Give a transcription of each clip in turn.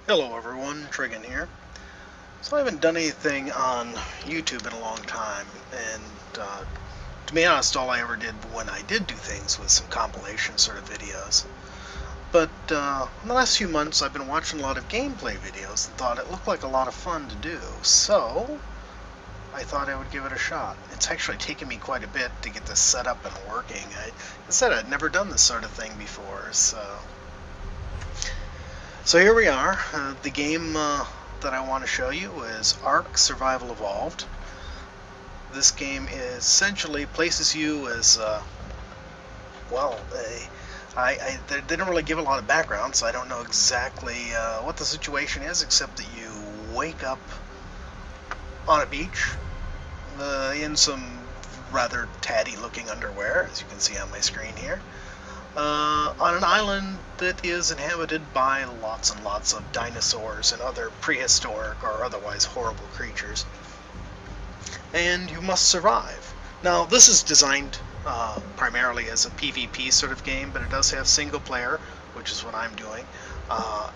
Hello everyone, Trigan here. So I haven't done anything on YouTube in a long time, and to be honest, all I ever did when I did do things was some compilation sort of videos. But in the last few months I've been watching a lot of gameplay videos and thought it looked like a lot of fun to do, so I thought I would give it a shot. It's actually taken me quite a bit to get this set up and working. I said I'd never done this sort of thing before, so here we are. The game that I want to show you is ARK Survival Evolved. This game essentially places you as, they didn't really give a lot of background, so I don't know exactly what the situation is, except that you wake up on a beach in some rather tatty looking underwear, as you can see on my screen here. On an island that is inhabited by lots and lots of dinosaurs and other prehistoric or otherwise horrible creatures. And you must survive. Now, this is designed primarily as a PvP sort of game, but it does have single player, which is what I'm doing,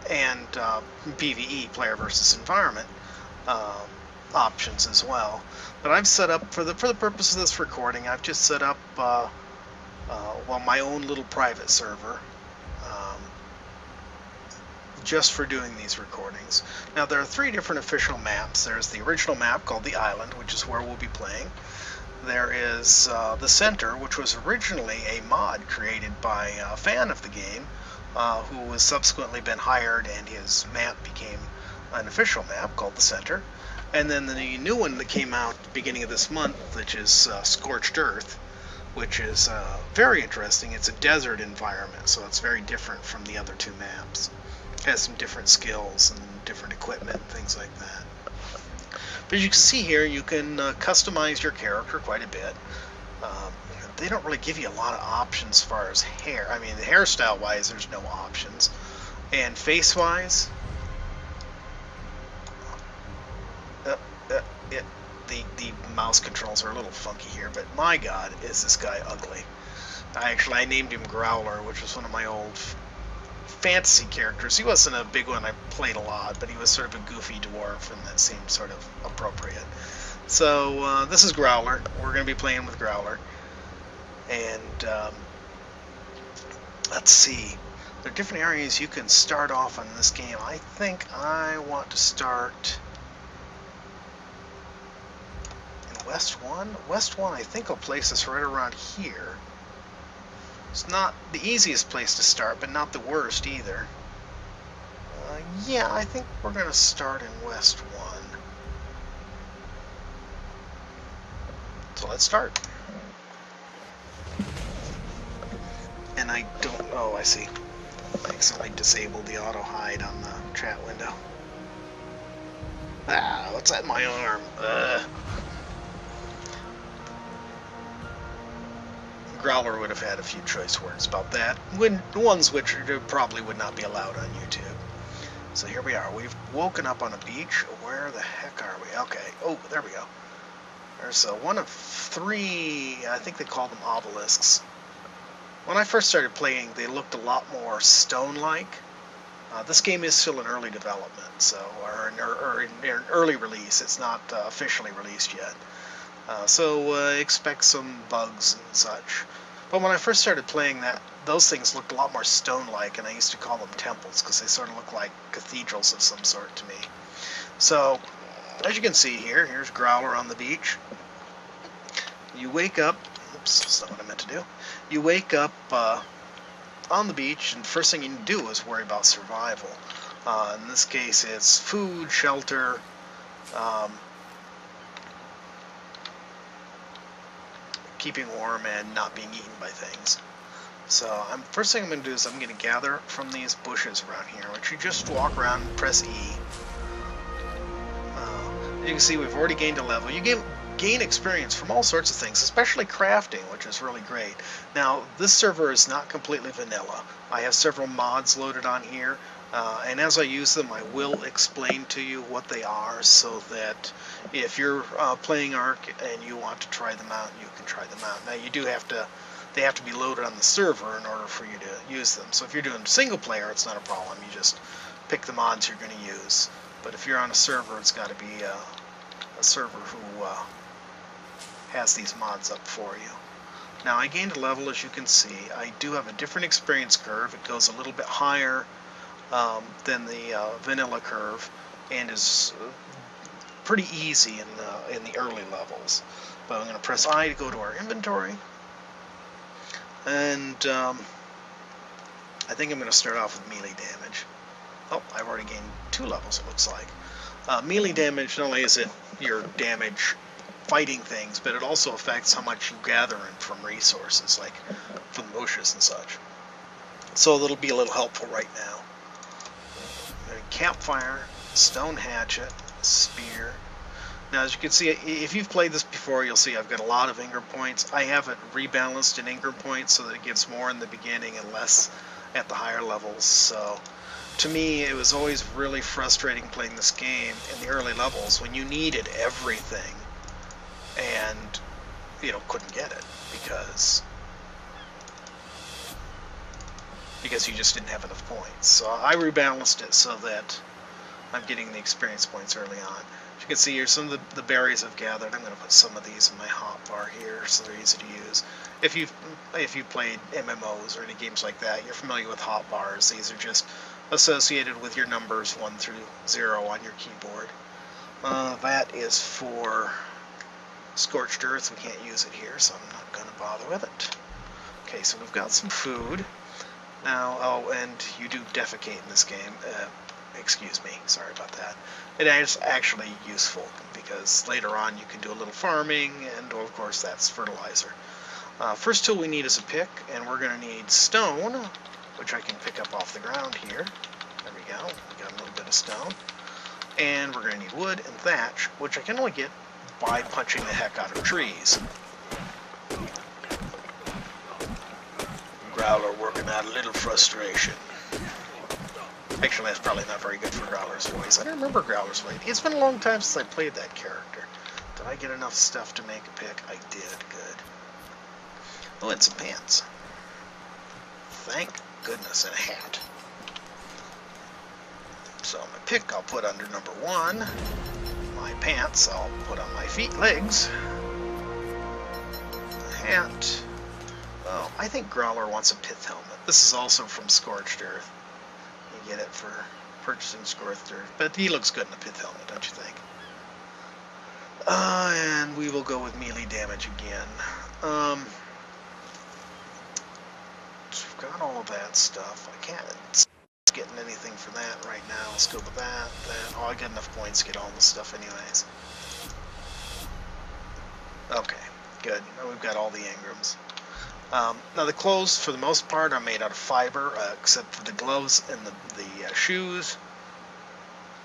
and PvE, player versus environment, options as well. But I've set up, for the purpose of this recording, I've just set up my own little private server, just for doing these recordings. Now there are 3 different official maps. There's the original map called the Island, which is where we'll be playing. There is the Center, which was originally a mod created by a fan of the game, who has subsequently been hired, and his map became an official map called the Center. And then the new one that came out at the beginning of this month, which is Scorched Earth, which is very interesting. It's a desert environment, so it's very different from the other 2 maps. It has some different skills and different equipment and things like that. But as you can see here, you can customize your character quite a bit. They don't really give you a lot of options as far as hair. I mean, hairstyle-wise, there's no options. And face-wise, the mouse controls are a little funky here, but my god, is this guy ugly. I named him Growler, which was one of my old fantasy characters. He wasn't a big one I played a lot, but he was sort of a goofy dwarf, and that seemed sort of appropriate. So this is Growler. We're going to be playing with Growler. And let's see. There are different areas you can start off on this game. I think I want to start West 1? West 1, I think, will place us right around here. It's not the easiest place to start, but not the worst either. Yeah, I think we're going to start in West 1. So let's start. And I don't... Oh, I see. I accidentally disabled the auto-hide on the chat window. Ah, what's that in my arm? Growler would have had a few choice words about that, ones which probably would not be allowed on YouTube. So here we are. We've woken up on a beach. Where the heck are we? Okay. Oh, there we go. There's one of 3, I think they call them obelisks. When I first started playing, they looked a lot more stone-like. This game is still in early development, so or in early release. It's not officially released yet. So expect some bugs and such. But when I first started playing those things looked a lot more stone-like, and I used to call them temples because they sort of look like cathedrals of some sort to me. So, as you can see here, here's Growler on the beach. You wake up, oops, that's not what I meant to do. You wake up on the beach, and the first thing you do is worry about survival. In this case, it's food, shelter, keeping warm, and not being eaten by things. So first thing I'm going to do is I'm going to gather from these bushes around here, which you just walk around and press E. You can see we've already gained a level. You gain experience from all sorts of things, especially crafting, which is really great. Now, this server is not completely vanilla. I have several mods loaded on here, and as I use them, I will explain to you what they are, so that if you're playing ARK and you want to try them out, you can try them out. Now, they have to be loaded on the server in order for you to use them. So if you're doing single player, it's not a problem. You just pick the mods you're going to use. But if you're on a server, it's got to be a server who has these mods up for you. Now, I gained a level, as you can see. I do have a different experience curve. It goes a little bit higher than the vanilla curve, and is pretty easy in the early levels. But I'm going to press I to go to our inventory, and I think I'm going to start off with melee damage. Oh, I've already gained 2 levels, it looks like. Melee damage, not only is it your damage fighting things, but it also affects how much you gather in from resources, like from bushes and such. So that'll be a little helpful right now. Campfire, stone hatchet, spear. Now, as you can see, if you've played this before, you'll see I've got a lot of Ingram points. I have it rebalanced in Ingram points so that it gives more in the beginning and less at the higher levels. So, to me, it was always really frustrating playing this game in the early levels when you needed everything and, you know, couldn't get it because you just didn't have enough points. So I rebalanced it so that I'm getting the experience points early on. As you can see here, some of the berries I've gathered. I'm going to put some of these in my hotbar here so they're easy to use. If you've played MMOs or any games like that, you're familiar with hotbars. These are just associated with your numbers 1 through 0 on your keyboard. That is for scorched earth. We can't use it here, so I'm not going to bother with it. Okay, so we've got some food. Now, oh, and you do defecate in this game. Excuse me, sorry about that. It is actually useful because later on you can do a little farming, and well, of course that's fertilizer. First tool we need is a pick, and we're going to need stone, which I can pick up off the ground here. There we go, we got a little bit of stone. And we're going to need wood and thatch, which I can only get by punching the heck out of trees. Growler working out a little frustration. Actually, that's probably not very good for Growler's voice. I don't remember Growler's voice. It's been a long time since I played that character. Did I get enough stuff to make a pick? I did. Good. Oh, and some pants. Thank goodness, and a hat. So my pick I'll put under number 1. My pants I'll put on my legs. The hat. Oh, I think Growler wants a pith helmet. This is also from Scorched Earth. You get it for purchasing Scorched Earth. But he looks good in a pith helmet, don't you think? And we will go with melee damage again. We've got all of that stuff. I can't getting anything for that right now. Let's go with that. Oh, I got enough points to get all this stuff anyways. Okay, good. Now we've got all the engrams. Now the clothes, for the most part, are made out of fiber, except for the gloves and the shoes,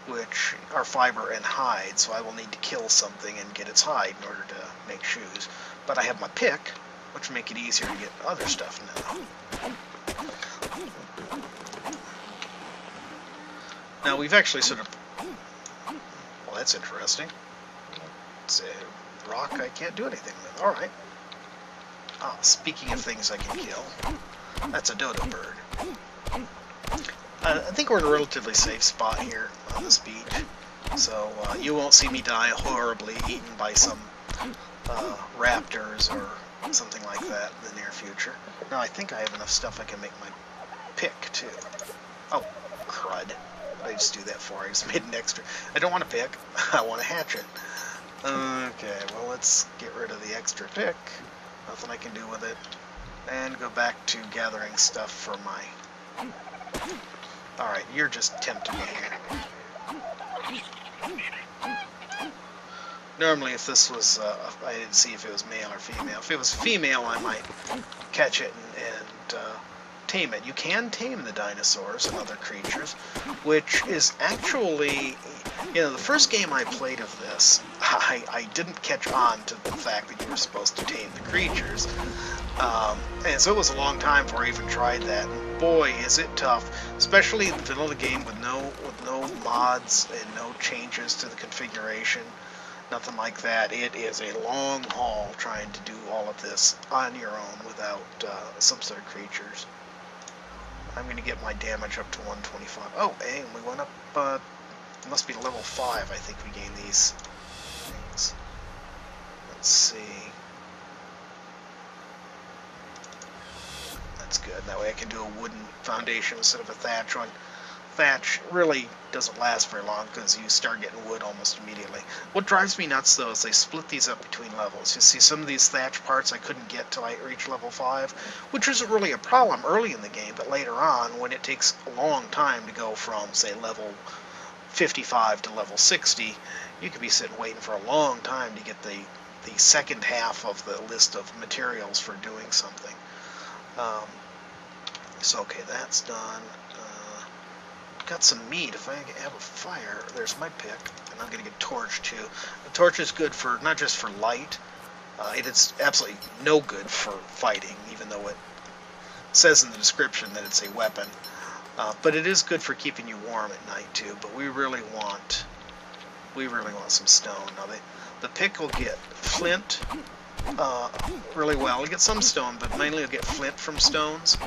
which are fiber and hide, so I will need to kill something and get its hide in order to make shoes. But I have my pick, which will make it easier to get other stuff now. Now we've actually sort of... Well, that's interesting. It's a rock I can't do anything with. Alright. Ah, speaking of things I can kill, that's a dodo bird. I think we're in a relatively safe spot here on this beach, so you won't see me die horribly eaten by some raptors or something like that in the near future. Now I think I have enough stuff I can make my pick too. Oh, crud. What did I just do that for? I just made an extra. I don't want a pick, I want a hatchet. Okay, well let's get rid of the extra pick. Nothing I can do with it. And go back to gathering stuff for my... Alright, you're just tempting me here. Normally if this was... I didn't see if it was male or female. If it was female, I might catch it and tame it. You can tame the dinosaurs and other creatures, which is actually... You know, the first game I played of this, I didn't catch on to the fact that you were supposed to tame the creatures. And so it was a long time before I even tried that. And boy, is it tough, especially in the vanilla game with no mods and no changes to the configuration. Nothing like that. It is a long haul trying to do all of this on your own without some sort of creatures. I'm going to get my damage up to 125. Oh, hey, we went up, it must be level 5, I think we gained these things. Let's see. That's good. That way I can do a wooden foundation instead of a thatch one. Thatch really doesn't last very long because you start getting wood almost immediately. What drives me nuts though is they split these up between levels. You see some of these thatch parts I couldn't get till I reached level 5, which isn't really a problem early in the game, but later on when it takes a long time to go from, say, level 55 to level 60, you could be sitting waiting for a long time to get the second half of the list of materials for doing something. So okay, that's done. Got some meat. If I have a fire, there's my pick, and I'm going to get torch too. The torch is good for not just for light. It is absolutely no good for fighting, even though it says in the description that it's a weapon. But it is good for keeping you warm at night too. But we really want some stone. Now the pick will get flint really well. You'll get some stone, but mainly you'll get flint from stones.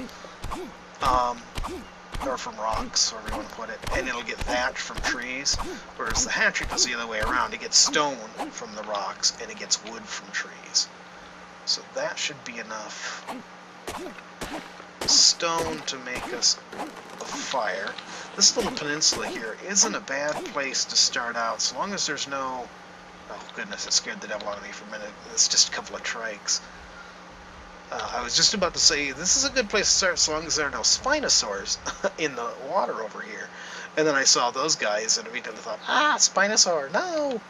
Or from rocks, however you want to put it, and it'll get thatch from trees, whereas the hatchet goes the other way around. It gets stone from the rocks, and it gets wood from trees. So that should be enough stone to make us a fire. This little peninsula here isn't a bad place to start out, so long as there's no... Oh goodness, it scared the devil out of me for a minute. It's just a couple of trikes. I was just about to say, this is a good place to start so long as there are no Spinosaurs in the water over here. And then I saw those guys and immediately thought, Spinosaur, no!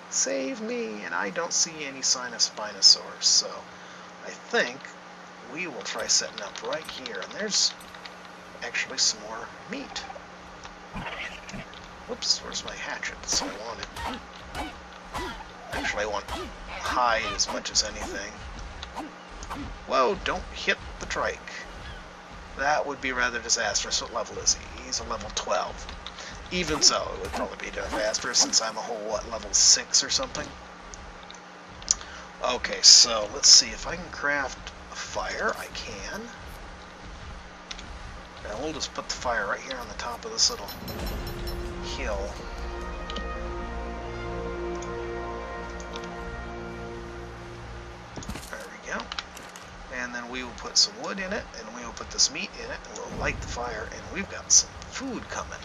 Save me! And I don't see any sign of Spinosaurs, so I think we will try setting up right here. And there's actually some more meat. Whoops, where's my hatchet? That's what I wanted. Actually, I want hide as much as anything. Whoa, don't hit the trike. That would be rather disastrous. What level is he? He's a level 12. Even so, it would probably be disastrous since I'm a whole, level 6 or something? Okay, so let's see if I can craft a fire. I can. And we'll just put the fire right here on the top of this little hill. There we go. And then we will put some wood in it, and we will put this meat in it, and we'll light the fire, and we've got some food coming.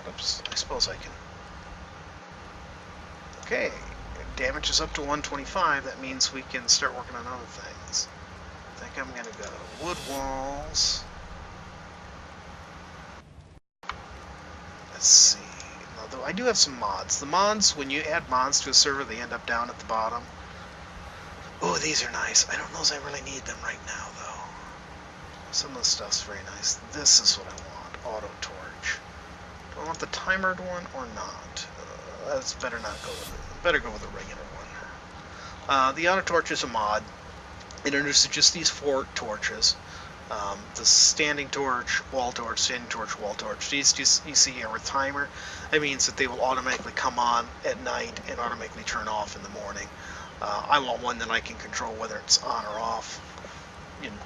Oops, I suppose I can... Okay, damage is up to 125, that means we can start working on other things. I think I'm going to go wood walls. Let's see. Although I do have some mods. The mods, when you add mods to a server, they end up down at the bottom. Oh, these are nice. I don't know if I really need them right now, though. Some of the stuff's very nice. This is what I want. Auto torch. Do I want the timered one or not? That's better not go with it. Better go with the regular one. The auto torch is a mod. It introduces just these 4 torches. The standing torch, wall torch, standing torch, wall torch. These just, you see here with timer, that means that they will automatically come on at night and automatically turn off in the morning. I want one that I can control whether it's on or off. You know,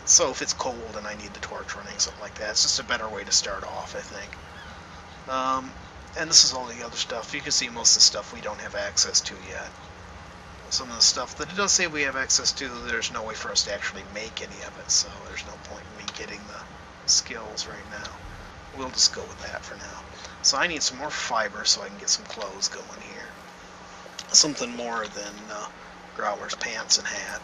so if it's cold and I need the torch running, something like that. It's just a better way to start off, I think. And this is all the other stuff. You can see most of the stuff we don't have access to yet. Some of the stuff that it does say we have access to, there's no way for us to actually make any of it, so there's no point in me getting the skills right now. We'll just go with that for now. So I need some more fiber so I can get some clothes going here. Something more than Growler's pants and hat.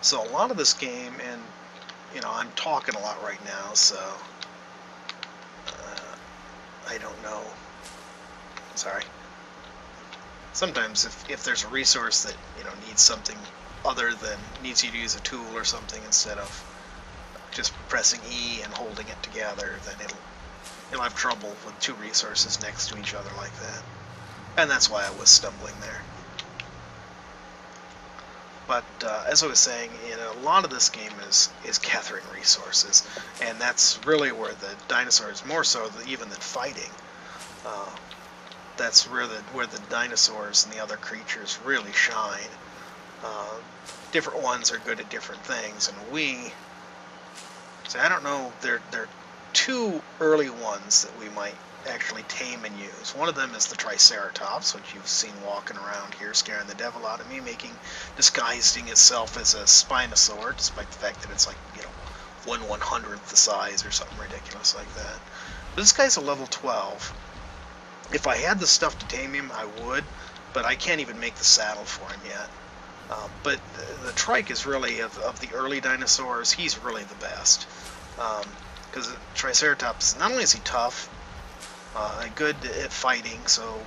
So a lot of this game, and you know, I'm talking a lot right now, so I don't know. Sorry. Sometimes if there's a resource that, you know, needs something other than needs you to use a tool or something instead of just pressing E and holding it together, then it'll have trouble with 2 resources next to each other like that. And that's why I was stumbling there. But as I was saying, you know, a lot of this game is gathering resources, and that's really where the dinosaurs, more so even than fighting, that's where the dinosaurs and the other creatures really shine. Different ones are good at different things, and so I don't know, there are two early ones that we might actually tame and use. One of them is the Triceratops, which you've seen walking around here scaring the devil out of me, disguising itself as a Spinosaur, despite the fact that it's like, 1/100th the size or something ridiculous like that. But this guy's a level 12. If I had the stuff to tame him, I would, but I can't even make the saddle for him yet. But the Trike is really, of the early dinosaurs, he's really the best. Because Triceratops, not only is he tough, good at fighting, so,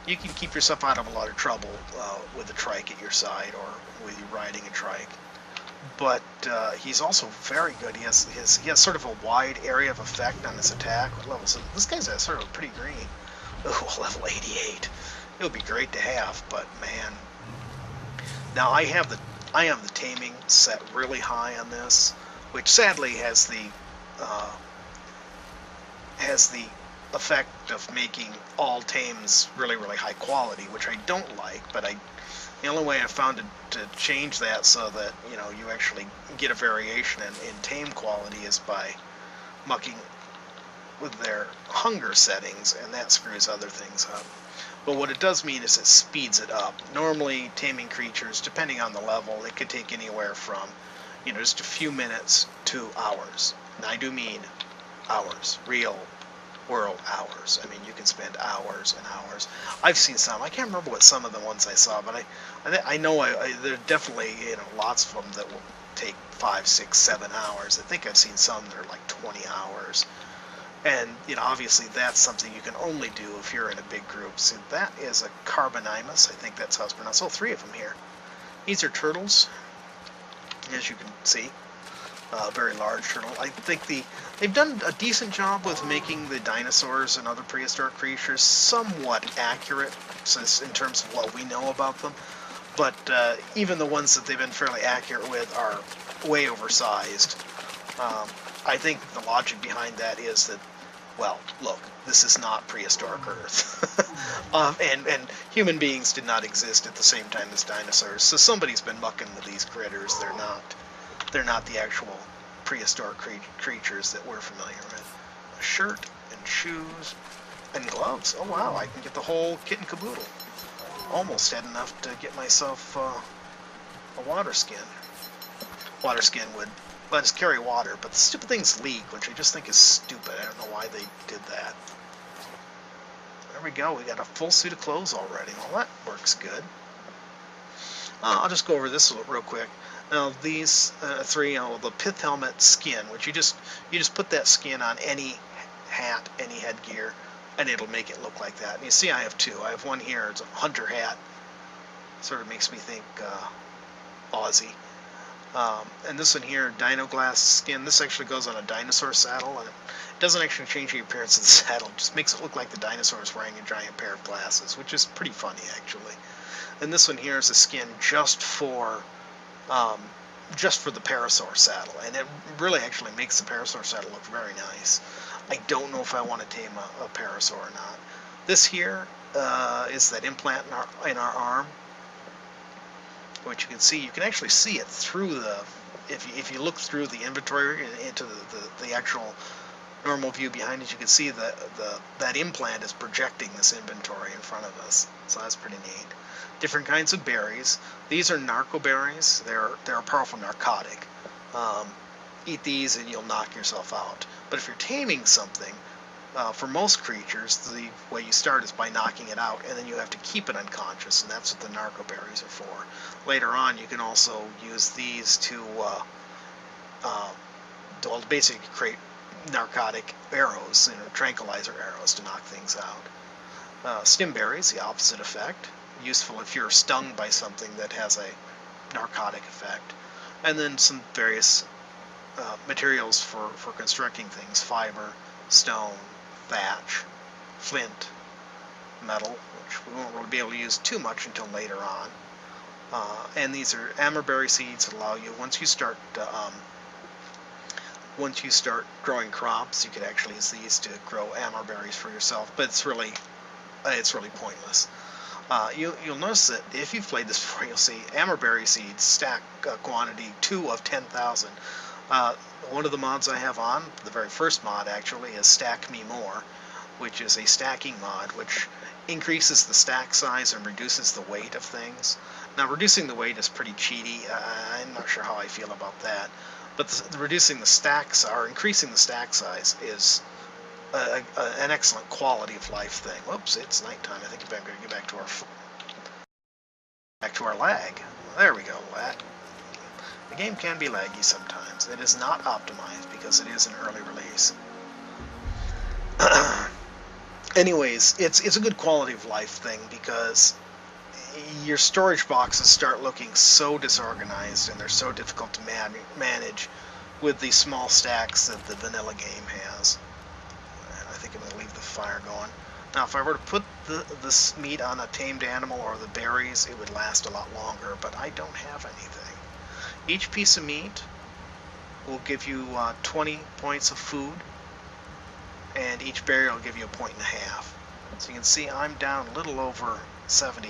you can keep yourself out of a lot of trouble with a Trike at your side, or with you riding a Trike. But he's also very good. He has sort of a wide area of effect on his attack level. So this guy's sort of pretty green. Oh, level 88. It would be great to have, but man. Now I have the taming set really high on this, which sadly has the effect of making all tames really, really high quality, which I don't like. But the only way I found to change that so that you actually get a variation in tame quality is by mucking with their hunger settings, and that screws other things up. But what it does mean is it speeds it up. Normally, taming creatures, depending on the level, it could take anywhere from, just a few minutes to hours. And I do mean hours, real world hours. I mean, you can spend hours and hours. I've seen some. I can't remember what some of the ones I saw, but I know there are definitely lots of them that will take 5, 6, 7 hours. I think I've seen some that are like 20 hours. And, obviously that's something you can only do if you're in a big group. So that is a Carbonimus. I think that's how it's pronounced. Oh, 3 of them here. These are turtles, as you can see. Very large turtle. I think they've done a decent job with making the dinosaurs and other prehistoric creatures somewhat accurate in terms of what we know about them. But even the ones that they've been fairly accurate with are way oversized. I think the logic behind that is that, well, look, this is not prehistoric Earth. And human beings did not exist at the same time as dinosaurs, so somebody's been mucking with these critters. They're not the actual prehistoric creatures that we're familiar with. A shirt and shoes and gloves. Oh wow, I can get the whole kit and caboodle. Almost had enough to get myself a water skin. Water skin would let us carry water, but the stupid things leak, which I just think is stupid. I don't know why they did that. There we go, we got a full suit of clothes already. Well, that works good. I'll just go over this real quick. Now these 3, the pith helmet skin, which you just put that skin on any hat, any headgear, and it'll make it look like that. And you see I have 2. I have one here, it's a hunter hat. Sort of makes me think Aussie. And this one here, Dino Glass skin, this actually goes on a dinosaur saddle, and it doesn't actually change the appearance of the saddle, it just makes it look like the dinosaur is wearing a giant pair of glasses, which is pretty funny actually. And this one here is a skin just for the parasaur saddle, and it really actually makes the parasaur saddle look very nice. I don't know if I want to tame a parasaur or not. This here is that implant in our arm, which you can see. You can actually see it through if you look through the inventory into the actual normal view behind it, you can see that implant is projecting this inventory in front of us. So that's pretty neat. Different kinds of berries. These are narco berries. They're a powerful narcotic. Eat these and you'll knock yourself out. But if you're taming something, for most creatures, the way you start is by knocking it out, and then you have to keep it unconscious, and that's what the narco berries are for. Later on, you can also use these to basically create narcotic arrows, tranquilizer arrows to knock things out. Stim berries, the opposite effect. Useful if you're stung by something that has a narcotic effect. And then some various materials for constructing things: fiber, stone, thatch, flint, metal, which we won't really be able to use too much until later on. And these are amberberry seeds that allow you, once you start growing crops, you could actually use these to grow amberberries for yourself. But it's really it's really pointless. You'll notice that if you've played this before, you'll see Amberberry seeds stack quantity 2 of 10,000. One of the mods I have on, the very first mod actually, is Stack Me More, which is a stacking mod which increases the stack size and reduces the weight of things. Now, reducing the weight is pretty cheaty. I'm not sure how I feel about that. But reducing the stacks, or increasing the stack size, is an excellent quality of life thing. Whoops, it's nighttime. I think I'm going to get back to our lag. There we go. The game can be laggy sometimes. It is not optimized because it is an early release. Anyways, it's a good quality of life thing because your storage boxes start looking so disorganized and they're so difficult to manage with the small stacks that the vanilla game has. I think I'm going to leave the fire going. Now, if I were to put this meat on a tamed animal or the berries, it would last a lot longer, but I don't have anything. Each piece of meat will give you 20 points of food, and each berry will give you 1.5 points. So you can see I'm down a little over 70,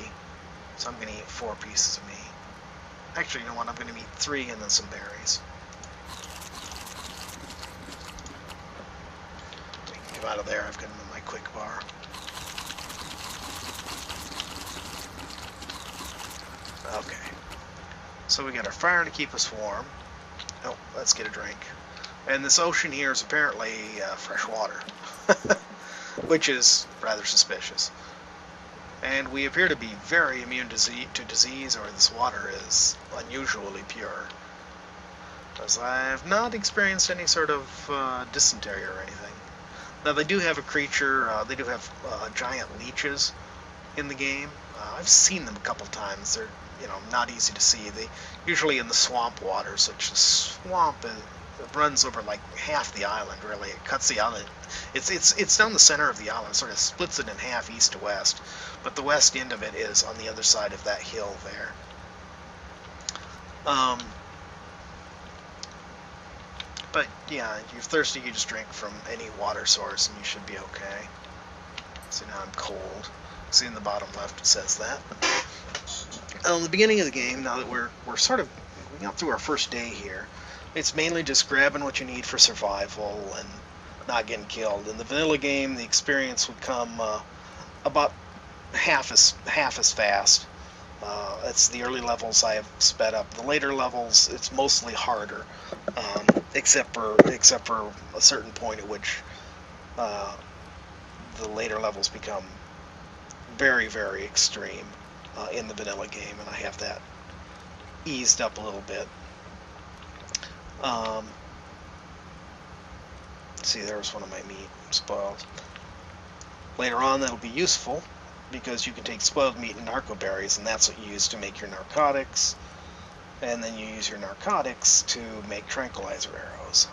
so I'm going to eat 4 pieces of meat. Actually, you know what? I'm going to eat 3 and then some berries. So you can come out of there. I've got my quick bar. Okay. So we got our fire to keep us warm. Oh, let's get a drink. And this ocean here is apparently fresh water, which is rather suspicious. And we appear to be very immune to disease, or this water is unusually pure. Because I've not experienced any sort of dysentery or anything. Now they do have a creature, they do have giant leeches in the game. I've seen them a couple times. They're, not easy to see. They usually in the swamp waters, which the swamp runs over like half the island. Really, it cuts the island. It's down the center of the island, sort of splits it in half, east to west. But the west end of it is on the other side of that hill there. But yeah, if you're thirsty, you just drink from any water source, and you should be okay. See, now I'm cold. See in the bottom left it says that. In the beginning of the game, now that we got through our first day here, it's mainly just grabbing what you need for survival and not getting killed. In the vanilla game, the experience would come about half as fast. It's the early levels I have sped up. The later levels, it's mostly harder, except for a certain point at which the later levels become very, very extreme in the vanilla game, and I have that eased up a little bit. See, there's one of my meat spoiled. Later on, that'll be useful because you can take spoiled meat and narco berries, and that's what you use to make your narcotics, and then you use your narcotics to make tranquilizer arrows.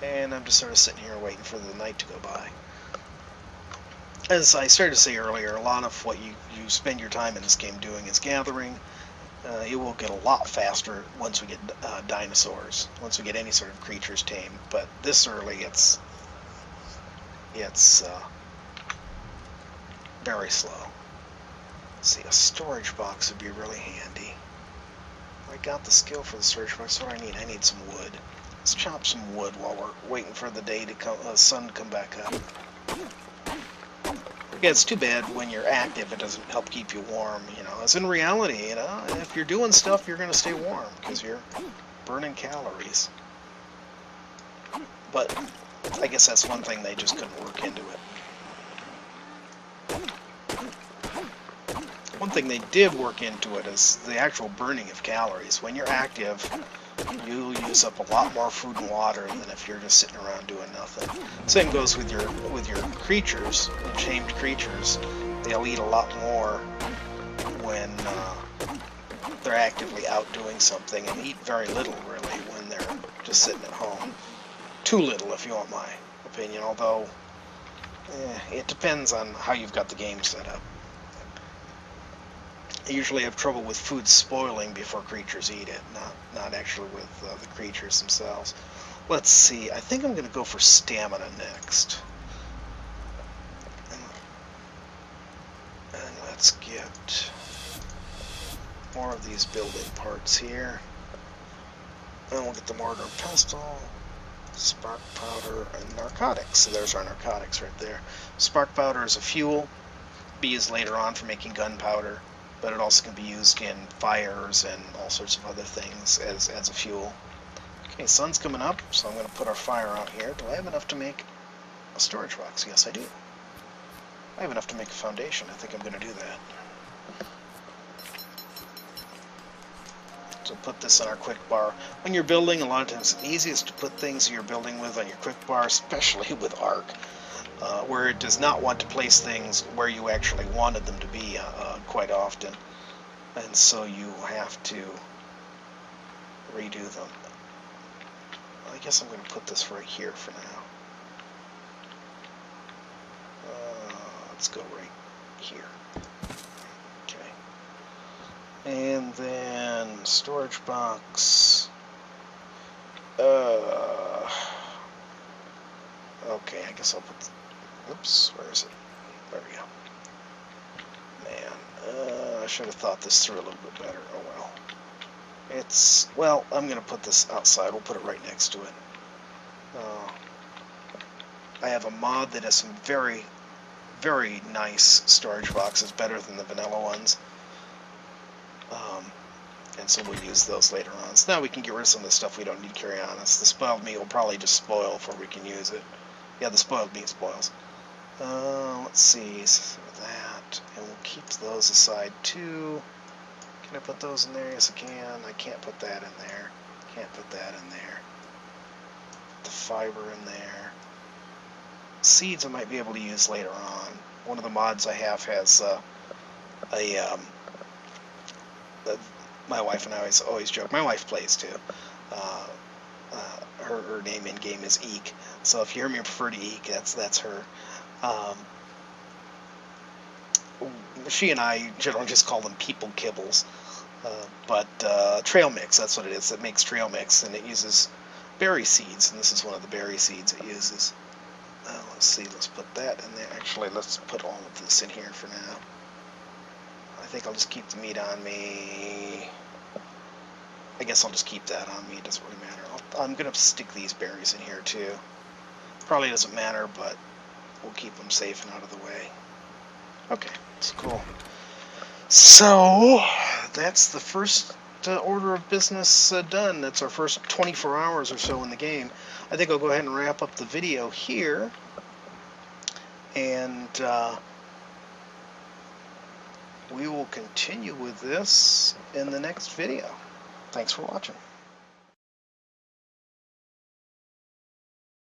And I'm just sort of sitting here waiting for the night to go by. As I started to say earlier, a lot of what you spend your time in this game doing is gathering. It will get a lot faster once we get dinosaurs, once we get any sort of creatures tamed. But this early, it's very slow. Let's see, a storage box would be really handy. I got the skill for the storage box. What do I need? I need some wood. Let's chop some wood while we're waiting for the day to come, sun to come back up. Yeah, it's too bad when you're active it doesn't help keep you warm, as in reality, if you're doing stuff you're going to stay warm because you're burning calories. But I guess that's one thing they just couldn't work into it. One thing they did work into it is the actual burning of calories. When you're active, you use up a lot more food and water than if you're just sitting around doing nothing. Same goes with your creatures, tamed creatures. They'll eat a lot more when they're actively out doing something, and eat very little really when they're just sitting at home. Too little, if you want my opinion. Although it depends on how you've got the game set up. I usually have trouble with food spoiling before creatures eat it, not actually with the creatures themselves. Let's see. I think I'm going to go for stamina next. And let's get more of these building parts here. And we'll get the mortar and pestle, spark powder, and narcotics. So there's our narcotics right there. Spark powder is a fuel. B is later on for making gunpowder, but it also can be used in fires and all sorts of other things as a fuel. Okay, sun's coming up, so I'm going to put our fire out here. Do I have enough to make a storage box? Yes, I do. I have enough to make a foundation. I think I'm going to do that. So put this on our quick bar. When you're building, a lot of times it's easiest to put things you're building with on your quick bar, especially with ARK, where it does not want to place things where you actually wanted them to be quite often. And so you have to redo them. I guess I'm going to put this right here for now. Let's go right here. Okay. And then storage box. Okay, I guess I'll put... Oops, where is it? There we go. Man, I should have thought this through a little bit better. Oh well. It's... Well, I'm going to put this outside. We'll put it right next to it. I have a mod that has some very, very nice storage boxes, better than the vanilla ones. And so we'll use those later on. So now we can get rid of some of the stuff we don't need to carry on us. The spoiled meat will probably just spoil before we can use it. Yeah, the spoiled meat spoils. Let's see, so that, and we'll keep those aside too. Can I put those in there? Yes, I can. I can't put that in there. Can't put that in there. Put the fiber in there. Seeds I might be able to use later on. One of the mods I have has my wife and I always joke. My wife plays too. Her name in game is Eek. So if you hear me refer to Eek, that's her. She and I generally just call them people kibbles. But trail mix, that's what it is. It makes trail mix, and it uses berry seeds, and this is one of the berry seeds it uses. Let's see, let's put that in there. Actually, let's put all of this in here for now. I think I'll just keep the meat on me. I guess I'll just keep that on me. It doesn't really matter. I'm going to stick these berries in here too. Probably doesn't matter, but we'll keep them safe and out of the way. Okay, that's cool. So, that's the first order of business done. That's our first 24 hours or so in the game. I think I'll go ahead and wrap up the video here. And we will continue with this in the next video. Thanks for watching.